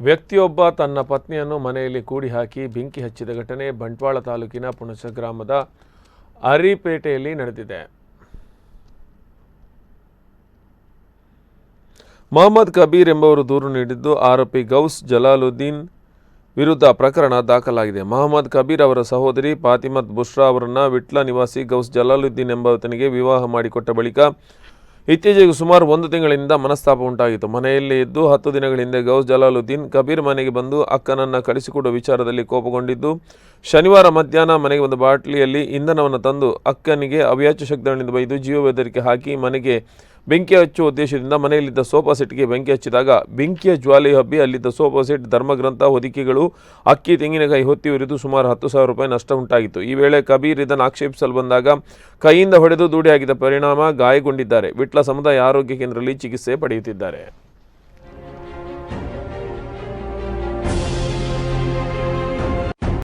ವ್ಯಕ್ತಿಯೊಬ್ಬ ತನ್ನ ಪತ್ನಿಯನ್ನು ಮನೆಯಲ್ಲಿ ಕೂಡಿ ಹಾಕಿ ಬೆಂಕಿ ಹಚ್ಚಿದ ಘಟನೆ ಬಂಟ್ವಾಳ ತಾಲೂಕಿನ ಪುಣಚ ಗ್ರಾಮದ ಅರಿಪೇಟೆಯಲ್ಲಿ ನಡೆದಿದೆ. ಮೊಹಮ್ಮದ್ ಕಬೀರ್ ಎಂಬುವರು ದೂರು ನೀಡಿದ್ದು, ಆರೋಪಿ ಗೌಸ್ ಜಲಾಲುದ್ದೀನ್ ವಿರುದ್ಧ ಪ್ರಕರಣ ದಾಖಲಾಗಿದೆ. ಮೊಹಮ್ಮದ್ ಕಬೀರ್ ಅವರ ಸಹೋದರಿ ಫಾತಿಮತ್ ಬುಷ್ರಾ ಅವರನ್ನು ವಿಟ್ಲ ನಿವಾಸಿ ಗೌಸ್ ಜಲಾಲುದ್ದೀನ್ ಎಂಬಾತನಿಗೆ ವಿವಾಹ ಮಾಡಿಕೊಟ್ಟ ಬಳಿಕ ಇತ್ತೀಚೆಗೆ ಸುಮಾರು 1 ತಿಂಗಳಿಂದ ಮನಸ್ತಾಪ ಉಂಟಾಗಿತ್ತು. ಮನೆಯಲ್ಲಿ ಇದ್ದು 10 ದಿನಗಳ ಹಿಂದೆ ಗೌಸ್ ಜಲಾಲುದ್ದೀನ್ ಕಬೀರ್ ಮನೆಗೆ ಬಂದು ಅಕ್ಕನನ್ನು ಕಳಿಸಿಕೊಡುವ ವಿಚಾರದಲ್ಲಿ ಕೋಪಗೊಂಡಿದ್ದು, ಶನಿವಾರ ಮಧ್ಯಾಹ್ನ ಮನೆಗೆ ಒಂದು ಬಾಟಲಿಯಲ್ಲಿ ಇಂಧನವನ್ನು ತಂದು ಅಕ್ಕನಿಗೆ ಅವ್ಯಾಚ್ಯ ಶಬ್ದಗಳಿಂದ ಬೈದು ಜೀವ ಬೆದರಿಕೆ ಹಾಕಿ ಮನೆಗೆ ಬೆಂಕಿ ಹಚ್ಚುವ ಉದ್ದೇಶದಿಂದ ಮನೆಯಲ್ಲಿದ್ದ ಸೋಫಾ ಸೆಟ್ಗೆ ಬೆಂಕಿ ಹಚ್ಚಿದಾಗ ಬೆಂಕಿಯ ಜ್ವಾಲೆಯು ಹಬ್ಬಿ ಅಲ್ಲಿದ್ದ ಸೋಫಾ ಸೆಟ್, ಧರ್ಮಗ್ರಂಥ, ಹೊದಿಕೆಗಳು, ಅಕ್ಕಿ, ತೆಂಗಿನಕಾಯಿ ಹೊತ್ತಿ ಉರಿದು ಸುಮಾರು 10,000 ರೂಪಾಯಿ ನಷ್ಟ ಉಂಟಾಗಿತ್ತು. ಈ ವೇಳೆ ಕಬೀರ್ ಇದನ್ನು ಆಕ್ಷೇಪಿಸಲು ಬಂದಾಗ ಕೈಯಿಂದ ಹೊಡೆದು ದೂಡಿಯಾಗಿದ್ದ ಪರಿಣಾಮ ಗಾಯಗೊಂಡಿದ್ದಾರೆ. ವಿಟ್ಲ ಸಮುದಾಯ ಆರೋಗ್ಯ ಕೇಂದ್ರದಲ್ಲಿ ಚಿಕಿತ್ಸೆ ಪಡೆಯುತ್ತಿದ್ದಾರೆ.